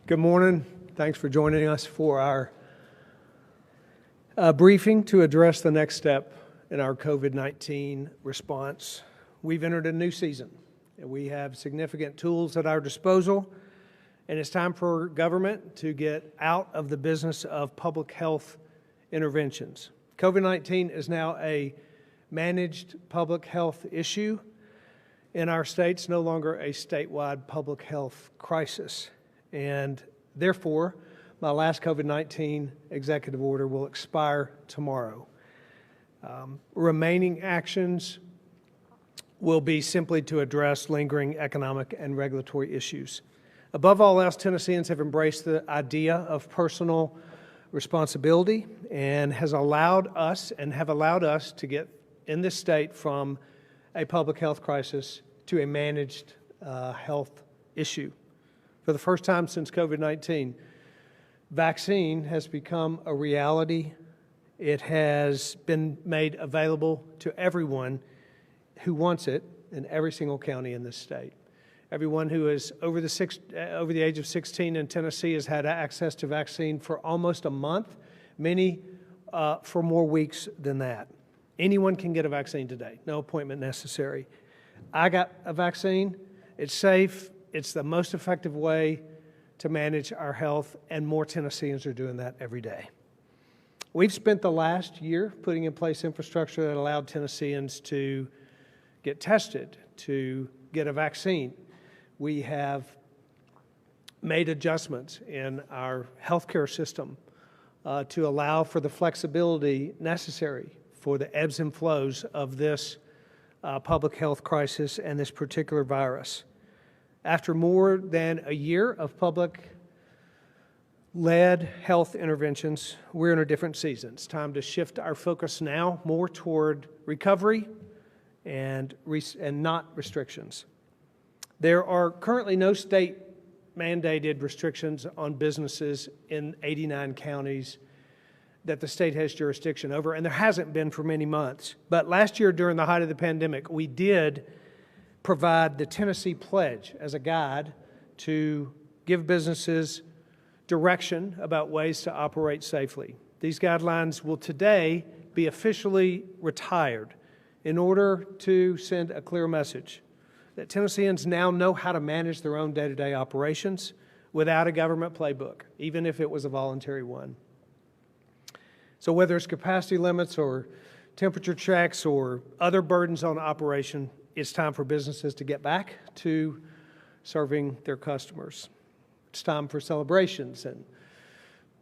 Good morning. Thanks for joining us for our briefing to address the next step in our COVID-19 response. We've entered a new season, and we have significant tools at our disposal, and it's time for government to get out of the business of public health interventions. COVID-19 is now a managed public health issue in our states, no longer a statewide public health crisis. And therefore, my last COVID-19 executive order will expire tomorrow. Remaining actions will be simply to address lingering economic and regulatory issues. Above all else, Tennesseans have embraced the idea of personal responsibility and have allowed us to get in this state from a public health crisis to a managed health issue. For the first time since COVID-19, vaccine has become a reality. It has been made available to everyone who wants it in every single county in this state. Everyone who is over the age of 16 in Tennessee has had access to vaccine for almost a month, many for more weeks than that. Anyone can get a vaccine today, no appointment necessary. I got a vaccine. It's safe. It's the most effective way to manage our health, and more Tennesseans are doing that every day. We've spent the last year putting in place infrastructure that allowed Tennesseans to get tested, to get a vaccine. We have made adjustments in our healthcare system to allow for the flexibility necessary for the ebbs and flows of this public health crisis and this particular virus. After more than a year of public-led health interventions, we're in a different season. It's time to shift our focus now more toward recovery and not restrictions. There are currently no state-mandated restrictions on businesses in 89 counties that the state has jurisdiction over, and there hasn't been for many months. But last year, during the height of the pandemic, we did provide the Tennessee Pledge as a guide to give businesses direction about ways to operate safely. These guidelines will today be officially retired in order to send a clear message that Tennesseans now know how to manage their own day-to-day operations without a government playbook, even if it was a voluntary one. So whether it's capacity limits or temperature checks or other burdens on operation, it's time for businesses to get back to serving their customers. It's time for celebrations and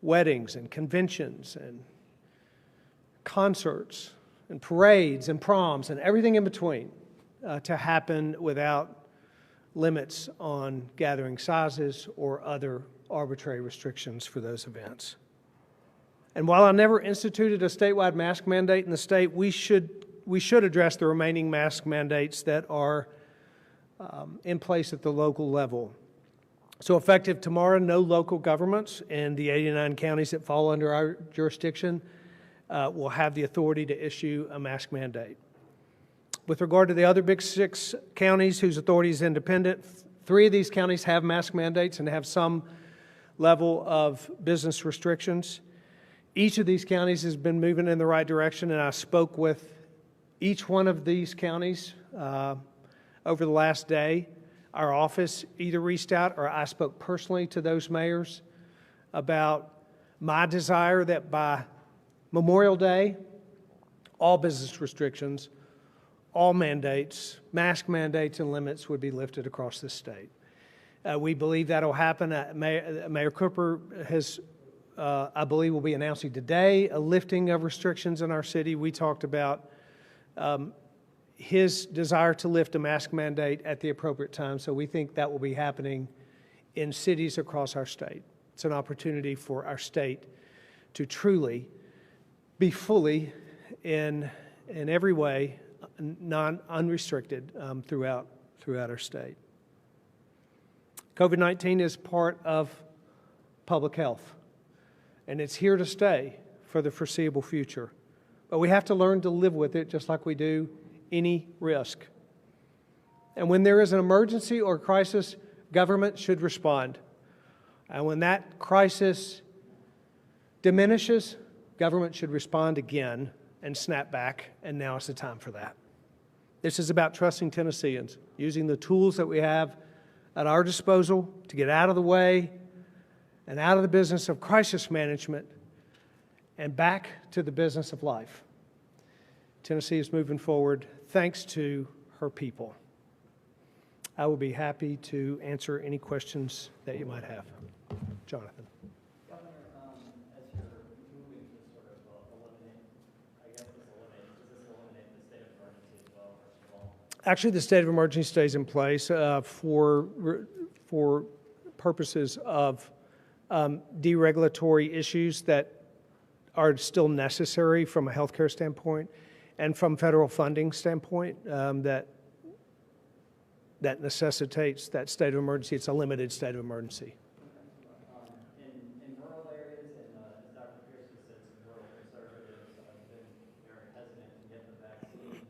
weddings and conventions and concerts and parades and proms and everything in between to happen without limits on gathering sizes or other arbitrary restrictions for those events. And while I never instituted a statewide mask mandate in the state, we should address the remaining mask mandates that are in place at the local level. So effective tomorrow, no local governments in the 89 counties that fall under our jurisdiction will have the authority to issue a mask mandate. With regard to the other big 6 counties whose authority is independent, 3 of these counties have mask mandates and have some level of business restrictions. Each of these counties has been moving in the right direction, and I spoke with each one of these counties over the last day. Our office either reached out or I spoke personally to those mayors about my desire that by Memorial Day, all business restrictions, all mandates, mask mandates and limits would be lifted across the state. We believe that will happen. Mayor Cooper has, I believe, will be announcing today a lifting of restrictions in our city. We talked about his desire to lift a mask mandate at the appropriate time, so we think that will be happening in cities across our state. It's an opportunity for our state to truly be fully, in every way, unrestricted throughout our state. COVID-19 is part of public health, and it's here to stay for the foreseeable future. But we have to learn to live with it just like we do any risk. And when there is an emergency or crisis, government should respond. And when that crisis diminishes, government should respond again and snap back, and now is the time for that. This is about trusting Tennesseans, using the tools that we have at our disposal to get out of the way and out of the business of crisis management and back to the business of life. Tennessee is moving forward thanks to her people. I will be happy to answer any questions that you might have. Jonathan. Governor, as you're moving to sort of eliminate, does this eliminate the state of emergency as well, first of all? Actually, the state of emergency stays in place for purposes of deregulatory issues that are still necessary from a healthcare standpoint and from federal funding standpoint that necessitates that state of emergency. It's a limited state of emergency. In rural areas, and as Dr. Pierce said, some rural conservatives have been very hesitant to get the vaccine.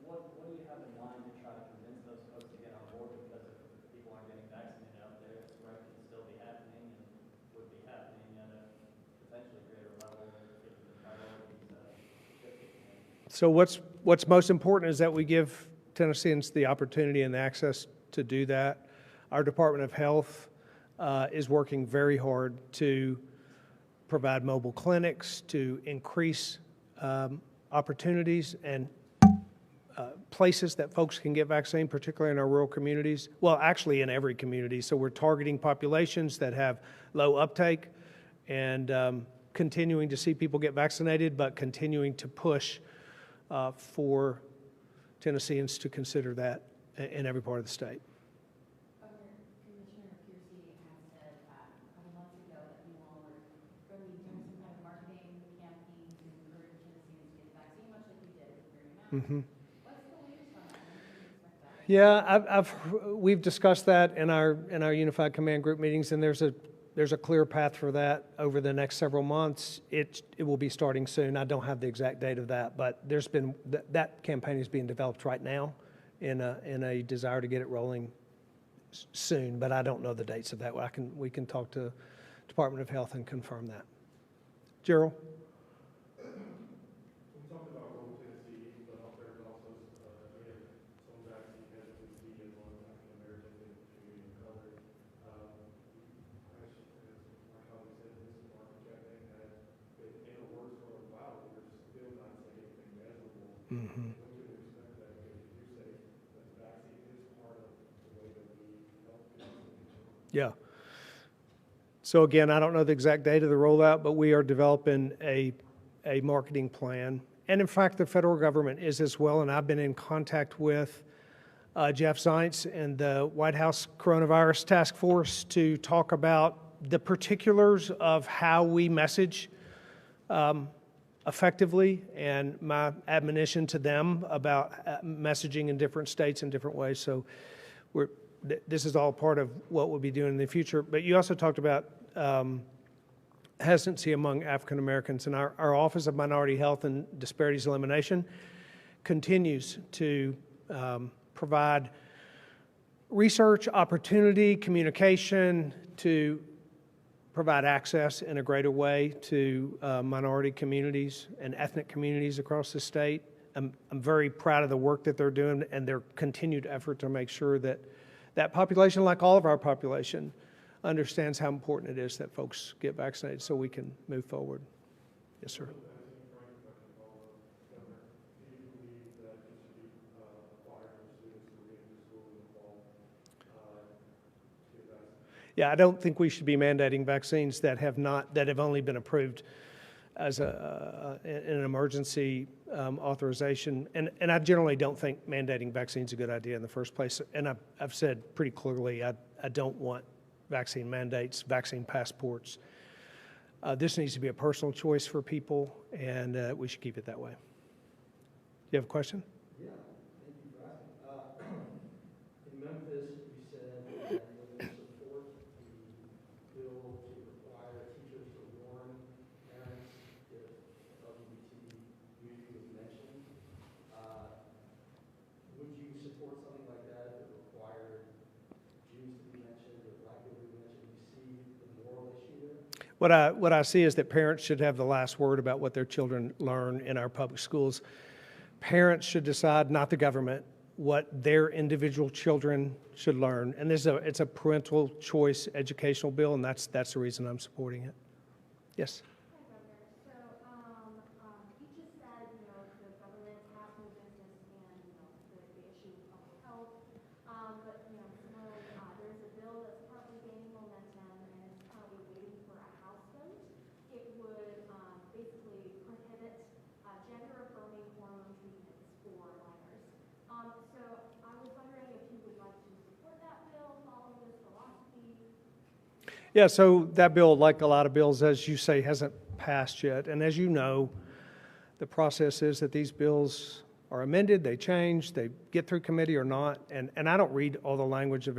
What do you have in mind to try to convince those folks to get on board? Because if people aren't getting vaccinated out there, this threat can still be happening and would be happening at a potentially greater level if the priorities shifted. So what's most important is that we give Tennesseans the opportunity and the access to do that. Our Department of Health is working very hard to provide mobile clinics, to increase opportunities and places that folks can get vaccine, particularly in our rural communities. Well, actually in every community. So we're targeting populations that have low uptake and continuing to see people get vaccinated, but continuing to push for Tennesseans to consider that in every part of the state. Commissioner Piercy has said a couple months ago that you all were going to be doing some kind of marketing campaign to encourage Tennesseans to get the vaccine, much like you did with Mary Mac. What's the latest on that? When can we expect that? Yeah, we've discussed that in our Unified Command Group meetings, and there's a clear path for that over the next several months. It will be starting soon. I don't have the exact date of that, but there's been that campaign is being developed right now in a desire to get it rolling soon, but I don't know the dates of that. We can talk to Department of Health and confirm that. Gerald? We talked about rural Tennessee, but there's also some vaccine hesitancy among African Americans in the community of color. My colleague said, this market campaign has been in the works for a while, but we're still not seeing anything measurable. When can we expect that? Because you say that the vaccine is part of the way that we help people. Yeah. So again, I don't know the exact date of the rollout, but we are developing a marketing plan. And in fact, the federal government is as well, and I've been in contact with Jeff Zients and the White House Coronavirus Task Force to talk about the particulars of how we message effectively, and my admonition to them about messaging in different states in different ways. So this is all part of what we'll be doing in the future. But you also talked about hesitancy among African Americans, and our Office of Minority Health and Disparities Elimination continues to provide research, opportunity, communication to provide access in a greater way to minority communities and ethnic communities across the state. I'm very proud of the work that they're doing and their continued effort to make sure that that population, like all of our population, understands how important it is that folks get vaccinated so we can move forward. Yes, sir. Yeah, I don't think we should be mandating vaccines that have only been approved as an emergency authorization. And I generally don't think mandating vaccines is a good idea in the first place. And I've said pretty clearly I don't want vaccine mandates, vaccine passports. This needs to be a personal choice for people, and we should keep it that way. You have a question? Yeah, thank you for asking. In Memphis, you said that you would support the bill to require teachers to warn parents if LGBT community was mentioned. Would you support something like that if it required Jews to be mentioned or Black people to be What I see is that parents should have the last word about what their children learn in our public schools. Parents should decide, not the government, what their individual children should learn. And it's a parental choice educational bill, and that's the reason I'm supporting it. Yes? Hi, Governor. So, you just said, the government has no business in, the issue of public health. But, similarly, there's a bill that's currently gaining momentum and is currently waiting for a House vote. It would, basically prohibit, gender-affirming hormone treatments for minors. So I was wondering if you would like to support that bill, follow this philosophy. Yeah, so that bill, like a lot of bills, as you say, hasn't passed yet. And as you know, the process is that these bills are amended, they change, they get through committee or not. And I don't read all the language of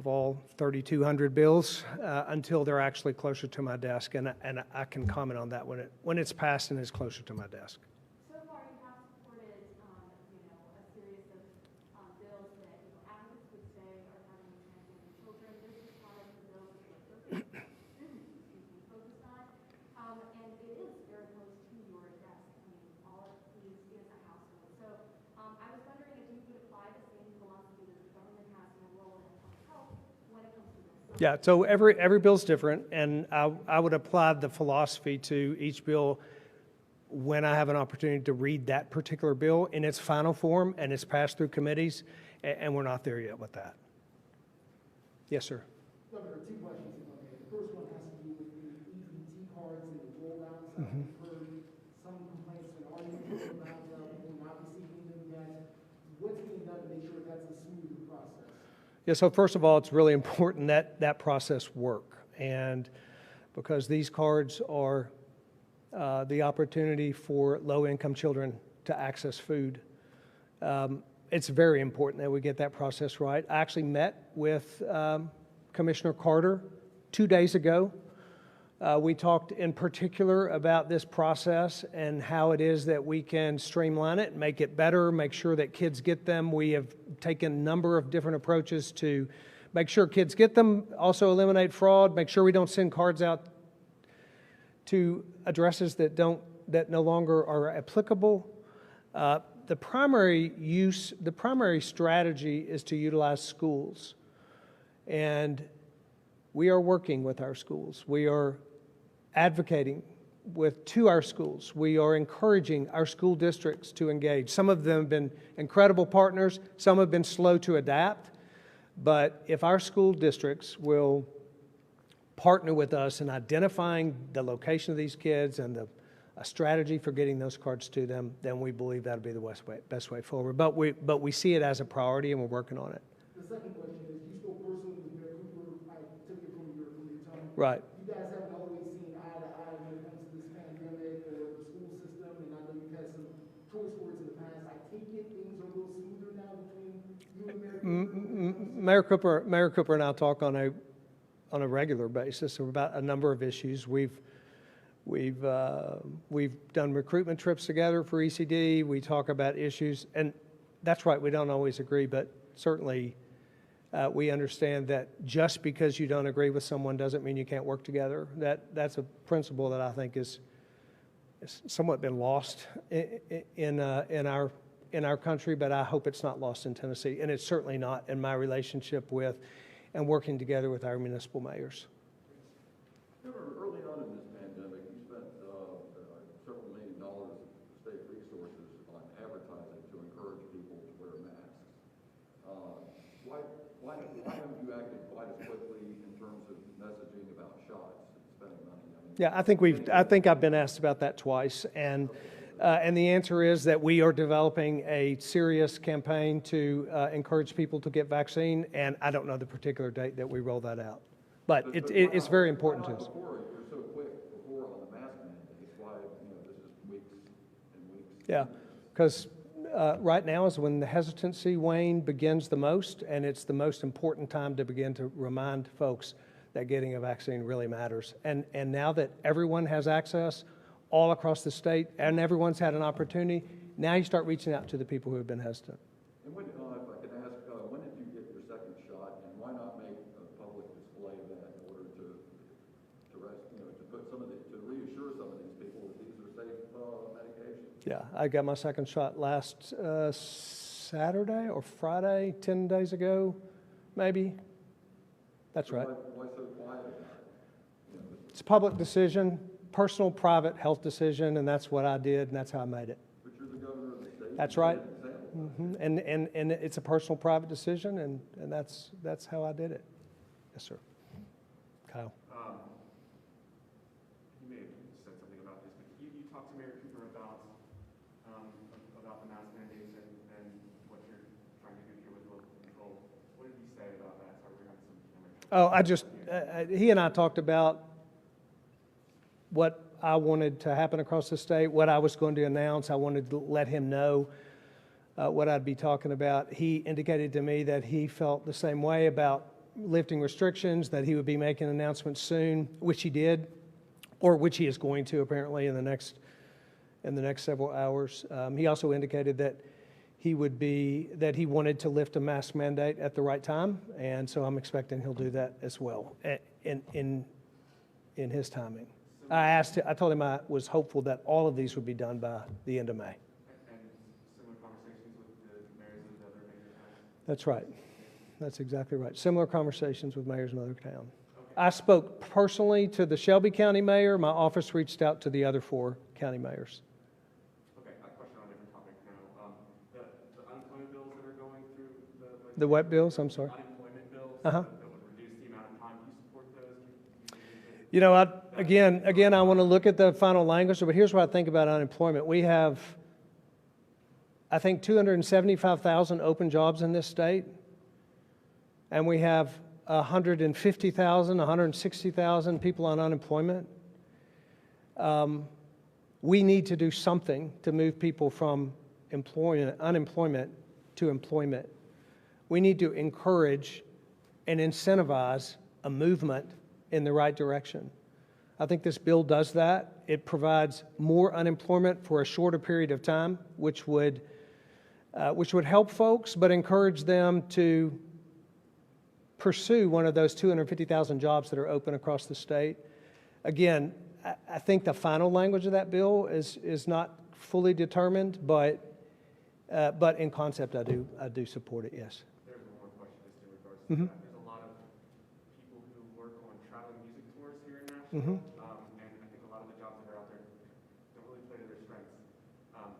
all 3,200 bills until they're actually closer to my desk. And I can comment on that when it's passed and is closer to my desk. So far, you have supported, a series of bills that, advocates would say are having transgender children. This is part of the bills that we're focused on. And it is very close to your desk. All it needs is a House vote. So, I was wondering if you could apply the same philosophy that the government has in a role in public health when it comes to this. Yeah, so every bill's different, and I would apply the philosophy to each bill when I have an opportunity to read that particular bill in its final form and it's passed through committees, and we're not there yet with that. Yes, sir. Governor, two questions if I may. The first one has to do with the EBT cards and the rollouts. I've heard some complaints and arguments about people not receiving them yet. What's being done to make sure that's a smooth process? Yeah, so first of all, it's really important that that process work. And because these cards are the opportunity for low-income children to access food, it's very important that we get that process right. I actually met with Commissioner Carter 2 days ago. We talked in particular about this process and how it is that we can streamline it, make it better, make sure that kids get them. We have taken a number of different approaches to make sure kids get them, also eliminate fraud, make sure we don't send cards out to addresses that no longer are applicable. The primary strategy is to utilize schools. And we are working with our schools. We are advocating to our schools. We are encouraging our school districts to engage. Some of them have been incredible partners. Some have been slow to adapt. But if our school districts will partner with us in identifying the location of these kids and a strategy for getting those cards to them, then we believe that'll be the best way forward. But we see it as a priority, and we're working on it. The second question is, you spoke personally with Mayor Cooper. I took it from your tongue. Right. You guys haven't always seen eye to eye when it comes to this pandemic or the school system, and I know you've had some choice words in the past. I take it things are a little smoother now between you and Mayor Cooper? Mayor Cooper and I talk on a regular basis about a number of issues. We've done recruitment trips together for ECD. We talk about issues, and that's right, we don't always agree, but certainly we understand that just because you don't agree with someone doesn't mean you can't work together. That's a principle that I think is somewhat been lost in our country, but I hope it's not lost in Tennessee, and it's certainly not in my relationship with and working together with our municipal mayors. Governor, early on in this pandemic, you spent several $1 million of state resources on advertising to encourage people to wear masks. Why haven't you acted quite as quickly in terms of messaging about shots and spending money? Yeah, I think I've been asked about that twice, and the answer is that we are developing a serious campaign to encourage people to get vaccine, and I don't know the particular date that we roll that out, but it's very important to us. Before, you're so quick before on the mask mandates. Why, this is weeks and weeks? Yeah, because right now is when the hesitancy wane begins the most, and it's the most important time to begin to remind folks that getting a vaccine really matters. And now that everyone has access all across the state and everyone's had an opportunity, now you start reaching out to the people who have been hesitant. And when, if I could ask, when did you get your second shot, and why not make a public display of that in order to Yeah, I got my second shot last Saturday or Friday, 10 days ago, maybe. That's right. Why so quiet about it? You know, It's a public decision, personal, private health decision, and that's what I did, and that's how I made it. but you're the governor of the state. That's You right. set an example. And it's a personal, private decision, and that's how I did it. Yes, sir. Kyle. You may have said something about this, but you talked to Mayor Cooper about the mask mandates and what you're trying to do here with local control. What did he say about that? Sorry, we're having some camera trouble. Oh, I just, he and I talked about what I wanted to happen across the state, what I was going to announce. I wanted to let him know what I'd be talking about. He indicated to me that he felt the same way about lifting restrictions, that he would be making announcements soon, which he did, or which he is going to apparently in the next several hours. He also indicated that he wanted to lift a mask mandate at the right time, and so I'm expecting he'll do that as well in his timing. I told him I was hopeful that all of these would be done by the end of May. And similar conversations with the mayors of the other major towns? That's right. That's exactly right. Similar conversations with mayors in other towns. I spoke personally to the Shelby County mayor. My office reached out to the other 4 county mayors. Okay, a question on a different topic now. The unemployment bills that are going through The what bills? I'm sorry. unemployment bills Uh-huh. that would reduce the amount of time, do you support those? You know, again, I want to look at the final language, but here's what I think about unemployment. We have, I think, 275,000 open jobs in this state, and we have 150,000, 160,000 people on unemployment. We need to do something to move people from unemployment to employment. We need to encourage and incentivize a movement in the right direction. I think this bill does that. It provides more unemployment for a shorter period of time, which would help folks, but encourage them to pursue one of those 250,000 jobs that are open across the state. Again, I think the final language of that bill is not fully determined, but in concept, I do support it. Yes. There's one more question just in regards to Mhm. that. There's a lot of people who work on traveling music tours here in Nashville, and I think a lot of the jobs that are out there don't really play to their strengths. What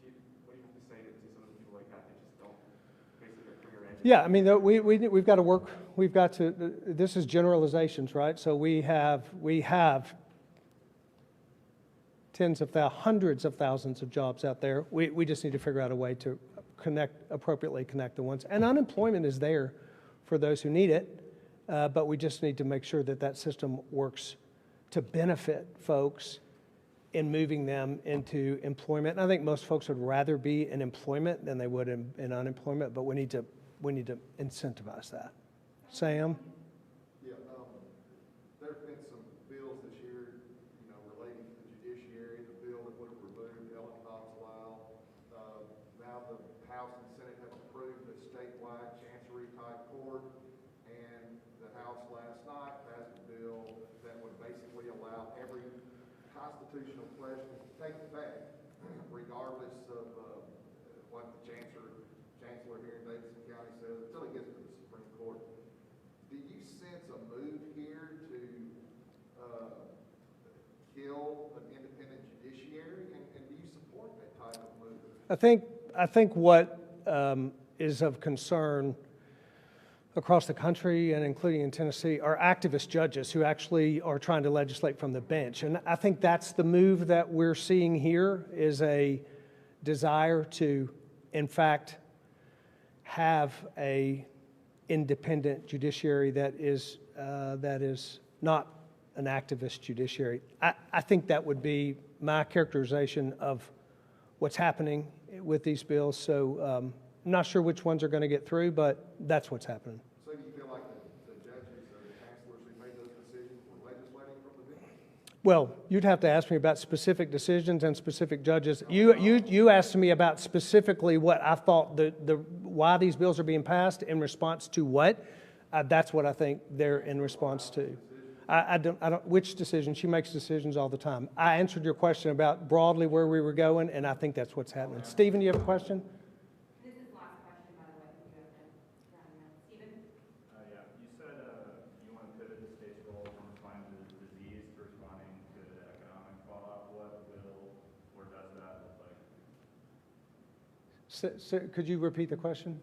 do you have to say to some of the people like that that just don't, basically their career ends? Yeah, I mean, we've got to work. We've got to. This is generalizations, right? So we have hundreds of thousands of jobs out there. We just need to figure out a way to appropriately connect the ones. And unemployment is there for those who need it, but we just need to make sure that that system works to benefit folks in moving them into employment. And I think most folks would rather be in employment than they would in unemployment, but we need to incentivize that. Sam? Yeah, there have been some bills this year, relating to the judiciary, the bill that would have removed Ellen Cox-Lyle. Now the House and Senate have approved a statewide chancery type court, and the House last night passed a bill that would basically allow every constitutional question to take it back, regardless of what the chancellor here in Davidson County says, until it gets to the Supreme Court. Do you sense a move here to kill an independent judiciary, and do you support that type of move? I think what is of concern across the country and including in Tennessee are activist judges who actually are trying to legislate from the bench. And I think that's the move that we're seeing here, is a desire to, in fact, have a independent judiciary that is not an activist judiciary. I think that would be my characterization of what's happening with these bills. So I'm not sure which ones are going to get through, but that's what's happening. So do you feel like the judges or the chancellors who made those decisions were legislating from the bench? Well, you'd have to ask me about specific decisions and specific judges. You asked me about specifically what I thought why these bills are being passed in response to what. That's what I think they're in response to. I don't, which decision? She makes decisions all the time. I answered your question about broadly where we were going, and I think that's what's happening. Stephen, do you have a question? This is the last question, by the way, if you have to round it out. Stephen? Yeah, you said you want to pivot the state's role from responding to the disease to responding to the economic fallout. What will or does that look like? Could you repeat the question?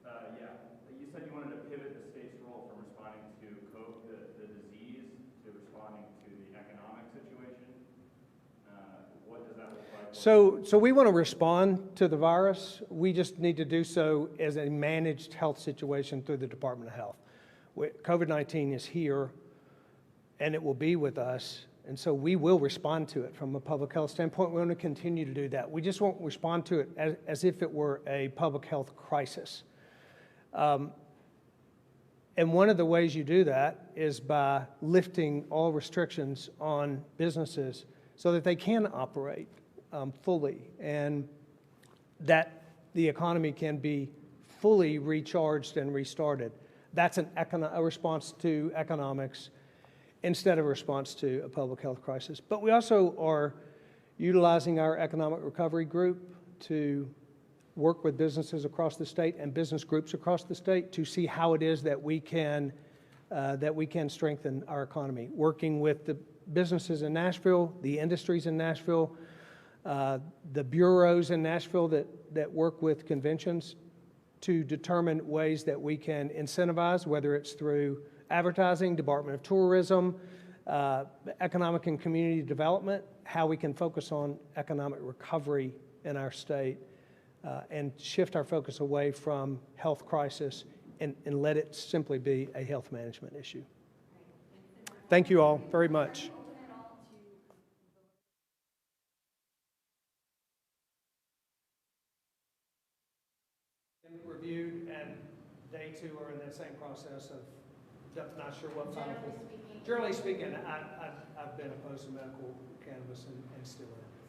Yeah, you said you wanted to pivot the state's role from responding to the disease to responding to the economic situation. What does that look like? So we want to respond to the virus. We just need to do so as a managed health situation through the Department of Health. COVID-19 is here, and it will be with us, and so we will respond to it from a public health standpoint. We want to continue to do that. We just won't respond to it as if it were a public health crisis. And one of the ways you do that is by lifting all restrictions on businesses so that they can operate fully, and that the economy can be fully recharged and restarted. That's a response to economics instead of a response to a public health crisis. But we also are utilizing our economic recovery group to work with businesses across the state and business groups across the state to see how it is that we can strengthen our economy. Working with the businesses in Nashville, the industries in Nashville, the bureaus in Nashville that work with conventions to determine ways that we can incentivize, whether it's through advertising, Department of Tourism, economic and community development, how we can focus on economic recovery in our state and shift our focus away from health crisis and let it simply be a health management issue. Thank you all very much. Reviewed, and they too are in that same process of not sure what final. Generally speaking, I've been opposed to medical cannabis and still am.